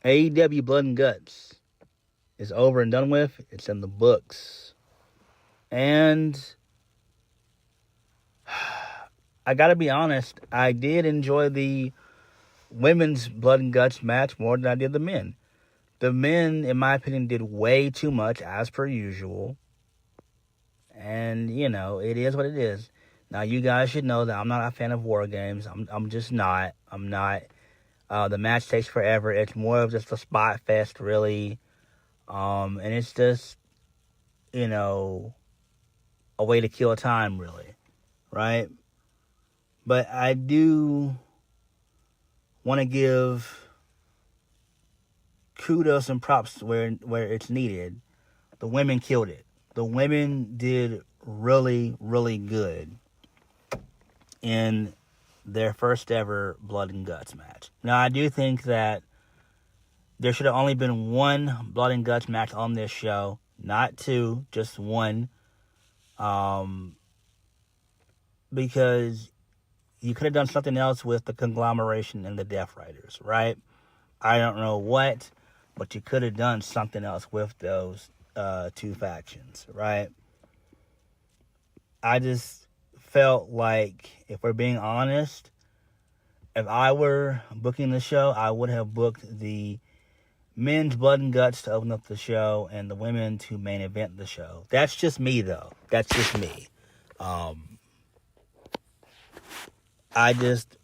AEW Blood and Guts is over and done with. It's in the books. And I gotta be honest, I did enjoy the women's Blood and Guts match more than I did the men. The men, in my opinion, did way too much, as per usual. And, it is what it is. Now, you guys should know that I'm not a fan of war games. I'm just not. I'm not. The match takes forever. It's more of just a spot fest, really. And it's just, a way to kill time, really. Right? But I do want to give kudos and props where it's needed. The women killed it. The women did really, really good in their first ever Blood and Guts match. Now, I do think that there should have only been one Blood and Guts match on this show, not two, just one. Because you could have done something else with the conglomeration and the Death Riders, right? I don't know what, but you could have done something else with those two factions, right? I just felt like, if we're being honest, if I were booking the show, I would have booked the men's Blood and Guts to open up the show and the women to main event the show. That's just me, though. That's just me. I just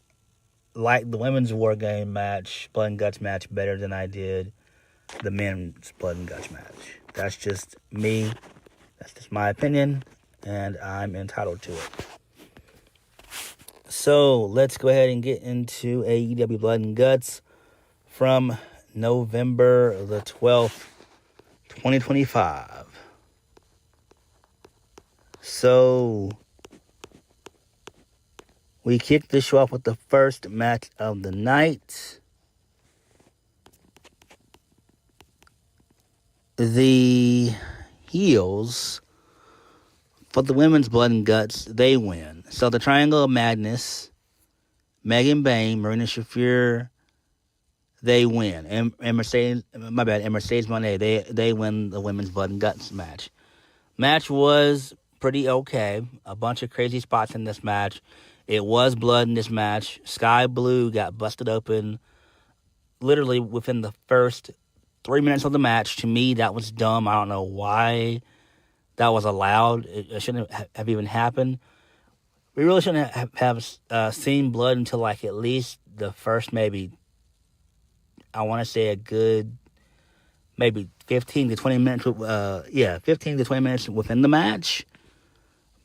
like the women's War Game match, Blood and Guts match, better than I did the men's Blood and Guts match. That's just me. That's just my opinion, and I'm entitled to it. So let's go ahead and get into AEW Blood and Guts from November the 12th, 2025. So we kicked the show off with the first match of the night. The heels for the women's Blood and Guts, they win. So the Triangle of Madness, Megan Bayne, Marina Shafir, they win. And Mercedes Moné, they win the women's Blood and Guts match. Match was pretty okay. A bunch of crazy spots in this match. It was blood in this match. Sky Blue got busted open literally within the first 3 minutes of the match. To me, that was dumb. I don't know why that was allowed. It shouldn't have even happened. We really shouldn't have seen blood until like at least the first maybe, I want to say a good maybe 15 to 20 minutes. 15 to 20 minutes within the match.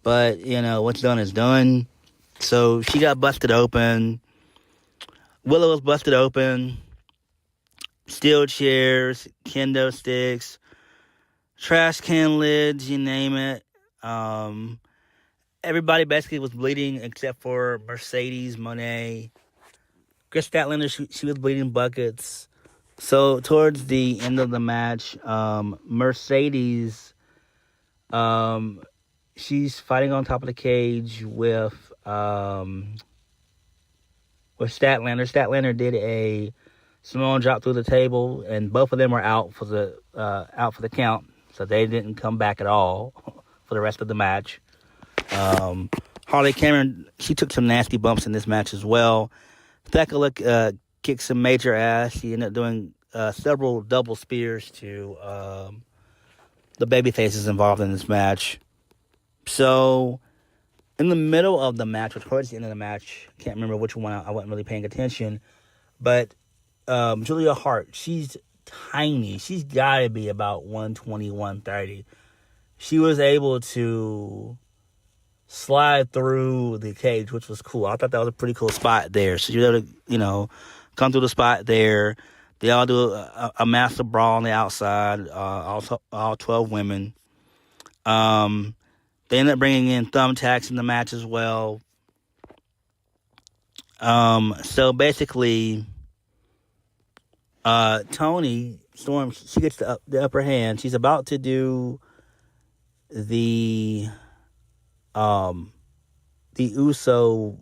But, what's done is done. So she got busted open. Willow was busted open. Steel chairs, kendo sticks, trash can lids, you name it. Everybody basically was bleeding except for Mercedes Moné. Chris Statlander, she was bleeding buckets. So towards the end of the match, Mercedes, she's fighting on top of the cage with Statlander. Statlander did a Samoan drop through the table, and both of them were out for the count, so they didn't come back at all for the rest of the match. Harley Cameron, she took some nasty bumps in this match as well. Thekla kicked some major ass. She ended up doing several double spears to the babyfaces involved in this match. So, in the middle of the match, or towards the end of the match, can't remember which one, I wasn't really paying attention, but Julia Hart, she's tiny. She's got to be about 120, 130. She was able to slide through the cage, which was cool. I thought that was a pretty cool spot there. So you're able to, come through the spot there. They all do a massive brawl on the outside, all 12 women. They ended up bringing in thumbtacks in the match as well. So basically, Toni Storm, she gets the upper hand. She's about to do the Uso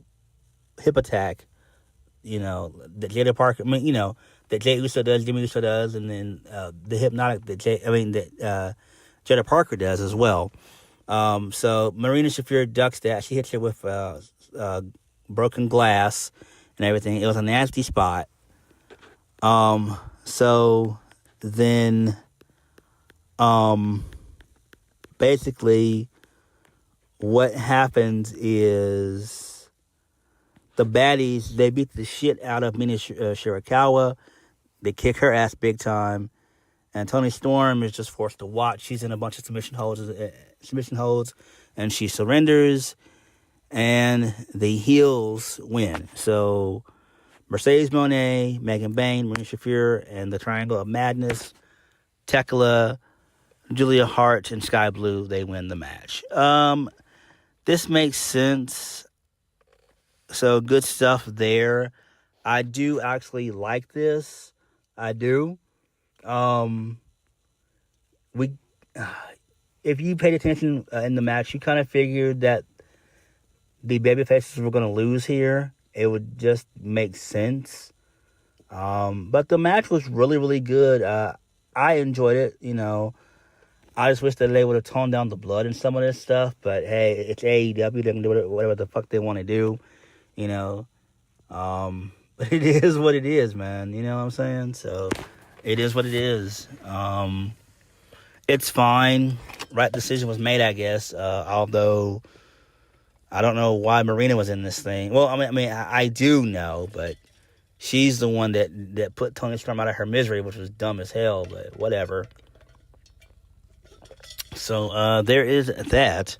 hip attack, that Jada Parker, that Jay Uso does, Jimmy Uso does, and then the Hypnotic that Jada Parker does as well. So Marina Shafir ducks that. She hits her with broken glass and everything. It was a nasty spot. So then, basically, what happens is the baddies, they beat the shit out of Mina Shirakawa. They kick her ass big time. And Toni Storm is just forced to watch. She's in a bunch of submission holds, and she surrenders, and the heels win. So Mercedes Moné, Megan Bayne, Marina Shafir, and the Triangle of Madness, Tekla, Julia Hart, and Sky Blue, they win the match. This makes sense. So good stuff there. I do actually like this. I do. If you paid attention in the match, you kind of figured that the babyfaces were going to lose here. It would just make sense. But the match was really, really good. I enjoyed it. I just wish that they would have toned down the blood and some of this stuff. But hey, it's AEW. They can do whatever the fuck they want to do. But it is what it is, man. You know what I'm saying? So it is what it is. It's fine. Right decision was made, I guess. Although I don't know why Marina was in this thing. Well, I do know, but she's the one that put Toni Storm out of her misery, which was dumb as hell. But whatever. So there is that.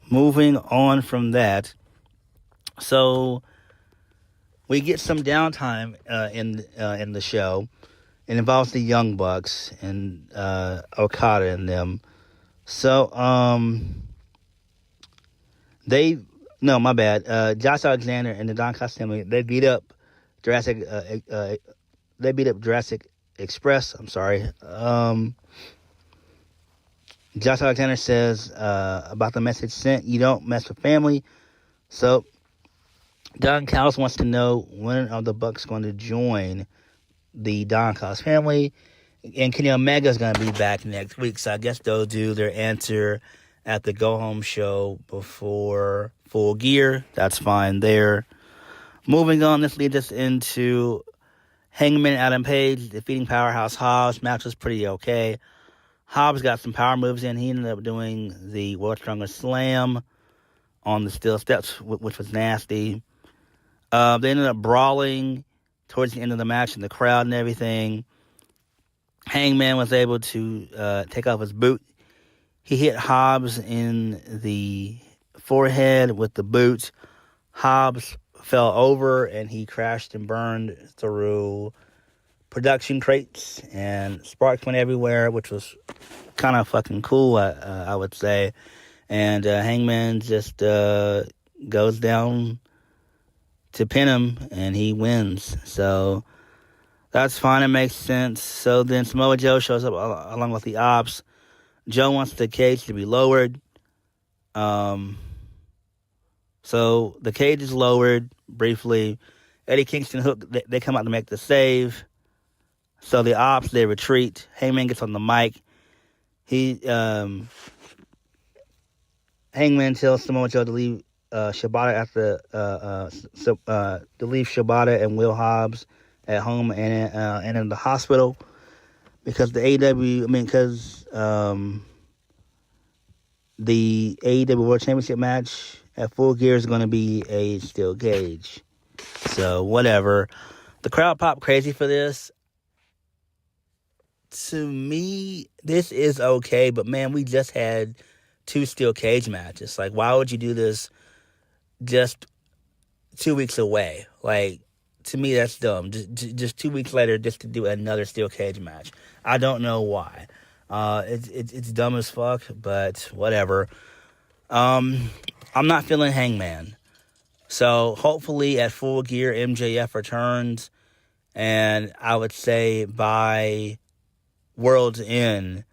Moving on from that. So we get some downtime in the show. It involves the Young Bucks and Okada and them. So my bad. Josh Alexander and the Don Costa family, they beat up Jurassic Express. I'm sorry. Josh Alexander says about the message sent, you don't mess with family. So Don Callis wants to know when are the Bucks going to join the Don Callis family. And Kenny Omega is going to be back next week. So I guess they'll do their answer at the go-home show before Full Gear. That's fine there. Moving on, this leads us into Hangman Adam Page defeating Powerhouse Hobbs. Match was pretty okay. Hobbs got some power moves in. He ended up doing the World's Strongest Slam on the steel steps, which was nasty. They ended up brawling towards the end of the match in the crowd and everything. Hangman was able to take off his boot. He hit Hobbs in the forehead with the boot. Hobbs fell over and he crashed and burned through production crates, and sparks went everywhere, which was kind of fucking cool, I would say. And Hangman just goes down to pin him, and he wins. So that's fine. It makes sense. So then Samoa Joe shows up along with the Ops. Joe wants the cage to be lowered. So the cage is lowered briefly. Eddie Kingston Hook, they come out to make the save. So the Ops, they retreat. Hangman gets on the mic. Hangman tells Samoa Joe to leave Shibata to leave Shibata and Will Hobbs at home and in the hospital because the AEW World Championship match at Full Gear is going to be a steel cage. So whatever. The crowd popped crazy for this. To me, this is okay, but man, we just had 2 steel cage matches. Like, why would you do this just 2 weeks away? Like, to me, that's dumb. Just 2 weeks later, just to do another steel cage match. I don't know why. It's dumb as fuck, but whatever. I'm not feeling Hangman. So hopefully at Full Gear, MJF returns, and I would say by World's End,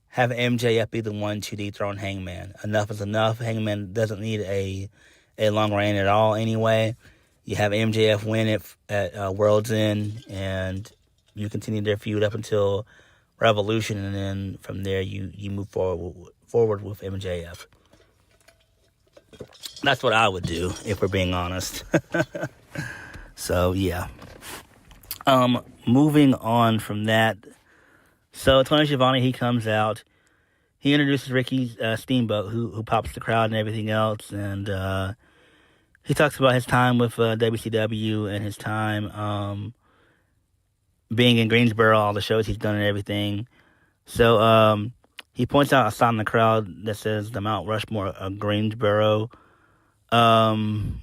have MJF be the one to dethrone Hangman. Enough is enough. Hangman doesn't need a long reign at all anyway. You have MJF win it at World's End, and you continue their feud up until Revolution, and then from there you move forward with MJF. That's what I would do, if we're being honest. So, yeah. Moving on from that. So, Tony Schiavone, he comes out. He introduces Ricky Steamboat, who pops the crowd and everything else. And he talks about his time with WCW and his time being in Greensboro, all the shows he's done and everything. So, he points out a sign in the crowd that says the Mount Rushmore of Greensboro,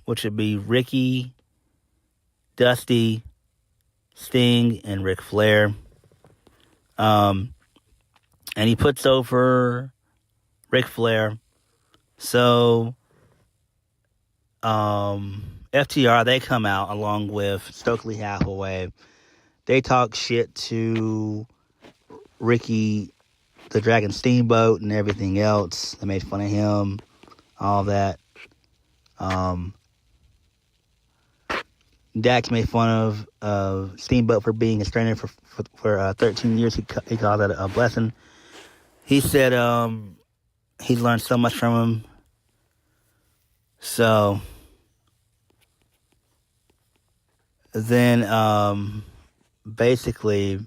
which would be Ricky, Dusty, Sting, and Ric Flair. And he puts over Ric Flair. So, FTR, they come out along with Stokely Hathaway. They talk shit to Ricky the Dragon Steamboat and everything else. They made fun of him, all that. Dax made fun of Steamboat for being a stranger for 13 years. He called that a blessing. He said he learned so much from him. So then basically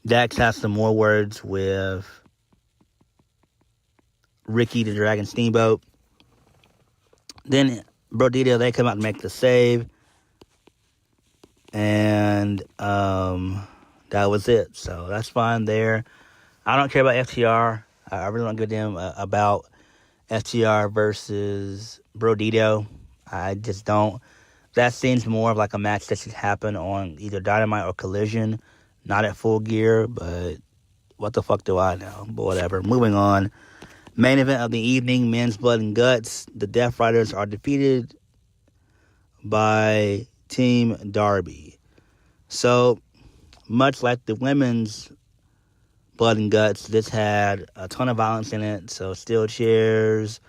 Dax has some more words with Ricky the Dragon Steamboat. Then Brodito, they come out and make the save. And that was it. So that's fine there. I don't care about FTR. I really don't give a damn about FTR versus Brodito. I just don't. That seems more of like a match that should happen on either Dynamite or Collision, not at Full Gear, but what the fuck do I know? But whatever. Moving on. Main event of the evening, men's Blood and Guts. The Death Riders are defeated by Team Darby. So, much like the women's Blood and Guts, this had a ton of violence in it. So, steel chairs,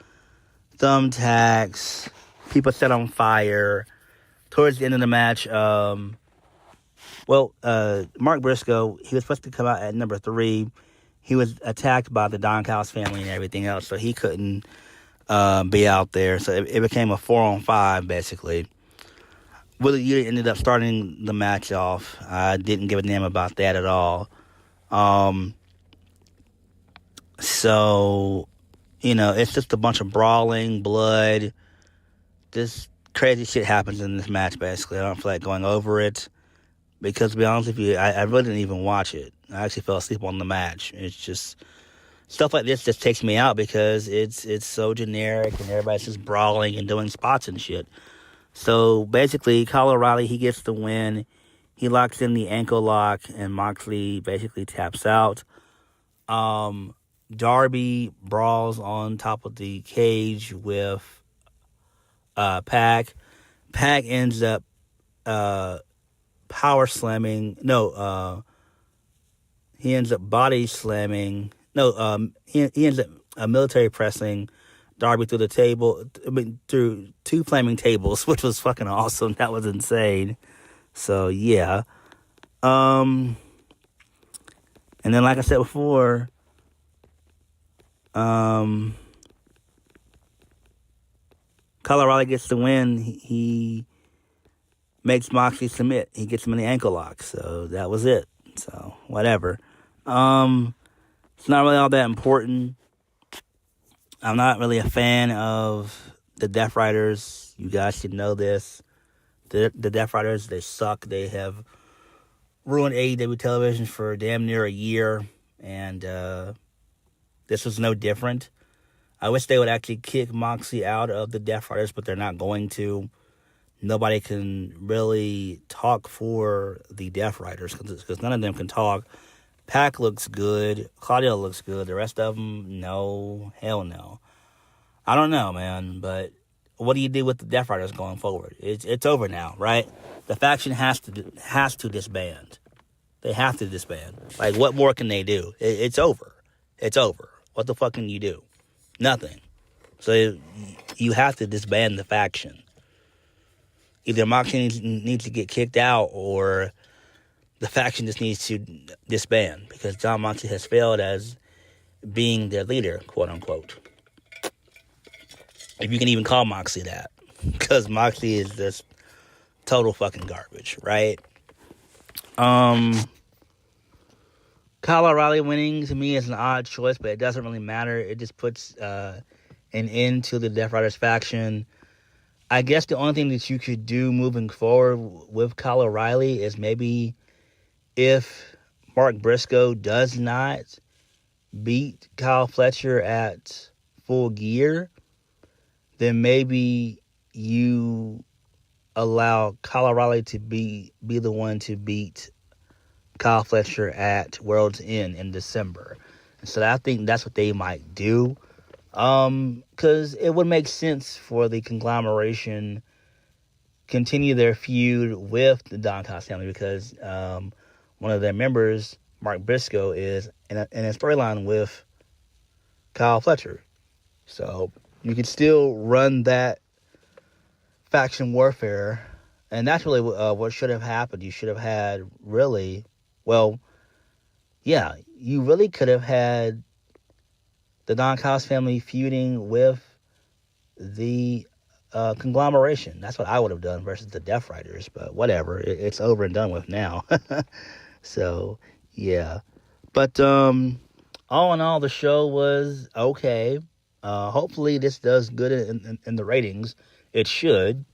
thumbtacks, people set on fire. Towards the end of the match, Mark Briscoe, he was supposed to come out at number 3. He was attacked by the Don Callis family and everything else, so he couldn't be out there. So it became a 4-on-5, basically. Willie Udy ended up starting the match off. I didn't give a damn about that at all. So, it's just a bunch of brawling, blood. This crazy shit happens in this match, basically. I don't feel like going over it. Because, to be honest with you, I really didn't even watch it. I actually fell asleep on the match. It's just, stuff like this just takes me out because it's so generic and everybody's just brawling and doing spots and shit. So, basically, Kyle O'Reilly, he gets the win. He locks in the ankle lock, and Moxley basically taps out. Darby brawls on top of the cage with Pac. Pac ends up power slamming. He ends up body slamming. He ends up military pressing Darby through the table. Through 2 flaming tables, which was fucking awesome. That was insane. So yeah. And then, like I said before, Kyle O'Reilly gets the win. He makes Moxley submit. He gets him in the ankle lock. So that was it. So whatever. It's not really all that important. I'm not really a fan of the Death Riders. You guys should know this. The Death Riders, they suck. They have ruined AEW television for damn near a year. And this was no different. I wish they would actually kick Moxley out of the Death Riders, but they're not going to. Nobody can really talk for the Death Riders because none of them can talk. Pac looks good. Claudio looks good. The rest of them, no. Hell no. I don't know, man, but what do you do with the Death Riders going forward? It's over now, right? The faction has to disband. They have to disband. Like, what more can they do? It's over. It's over. What the fuck can you do? Nothing. So you have to disband the faction. Either Moxley needs to get kicked out, or the faction just needs to disband, because Jon Moxley has failed as being their leader, quote unquote. If you can even call Moxley that, because Moxley is just total fucking garbage, right? Kyle O'Reilly winning to me is an odd choice, but it doesn't really matter. It just puts an end to the Death Riders faction. I guess the only thing that you could do moving forward with Kyle O'Reilly is maybe if Mark Briscoe does not beat Kyle Fletcher at Full Gear, then maybe you allow Kyle O'Reilly to be the one to beat Kyle Fletcher at World's End in December. And so I think that's what they might do. Because it would make sense for the conglomeration continue their feud with the Don Cost family, because one of their members, Mark Briscoe, is in a storyline with Kyle Fletcher. So you could still run that faction warfare, and that's really what should have happened. You should have had you really could have had the Don Cost family feuding with the conglomeration. That's what I would have done versus the Death Riders, but whatever. It's over and done with now. So, yeah. But all in all, the show was okay. Hopefully this does good in the ratings. It should.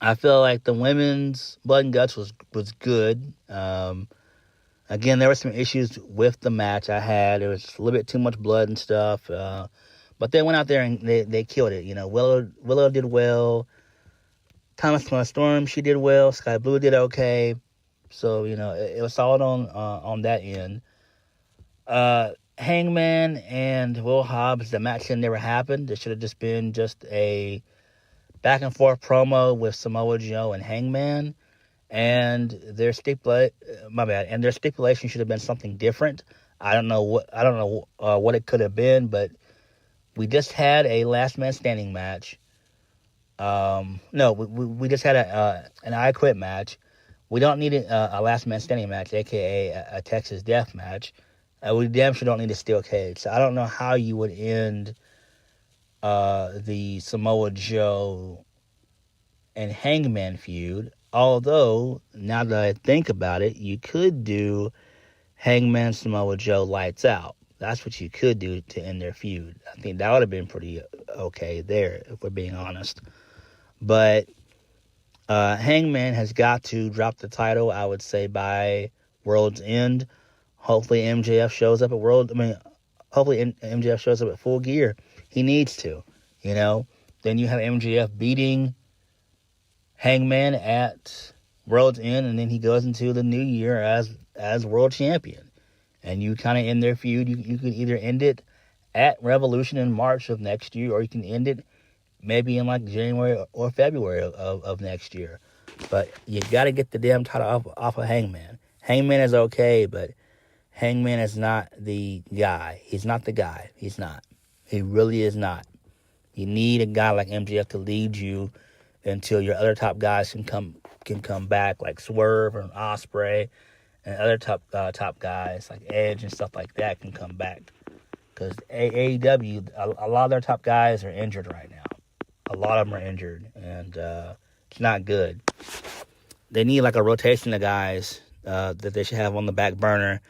I feel like the women's Blood and Guts was good. Again, there were some issues with the match I had. There was a little bit too much blood and stuff. But they went out there and they killed it. You know, Willow did well. Thomas Storm, she did well. Sky Blue did okay. So, you know, it was solid on that end. Hangman and Will Hobbs, the match should never happened. It should have just been a back and forth promo with Samoa Joe and Hangman. And their stipulation should have been something different. I don't know what it could have been, but we just had a last man standing match. We just had an I Quit match. We don't need a last man standing match, aka a Texas Death match. We damn sure don't need a steel cage. So I don't know how you would end the Samoa Joe and Hangman feud. Although, now that I think about it, you could do Hangman Samoa Joe Lights Out. That's what you could do to end their feud. I think that would have been pretty okay there, if we're being honest. But Hangman has got to drop the title, I would say, by World's End. Hopefully MJF shows up at MJF shows up at Full Gear. He needs to, you know. Then you have MJF beating Hangman at World's End, and then he goes into the new year as world champion. And you kind of end their feud. You can either end it at Revolution in March of next year, or you can end it maybe in like January or February of next year. But you got to get the damn title off of Hangman. Hangman is okay, but Hangman is not the guy. He's not the guy. He's not. He really is not. You need a guy like MJF to lead you until your other top guys can come back, like Swerve and Ospreay, and other top guys like Edge and stuff like that can come back. Because AEW, a lot of their top guys are injured right now. A lot of them are injured, and it's not good. They need like a rotation of guys that they should have on the back burner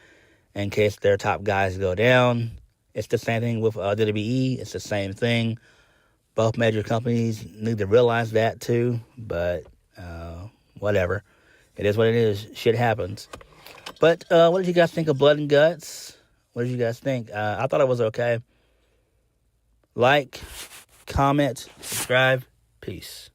in case their top guys go down. It's the same thing with WWE. It's the same thing. Both major companies need to realize that too, but whatever. It is what it is. Shit happens. But what did you guys think of Blood and Guts? What did you guys think? I thought it was okay. Like, comment, subscribe. Peace.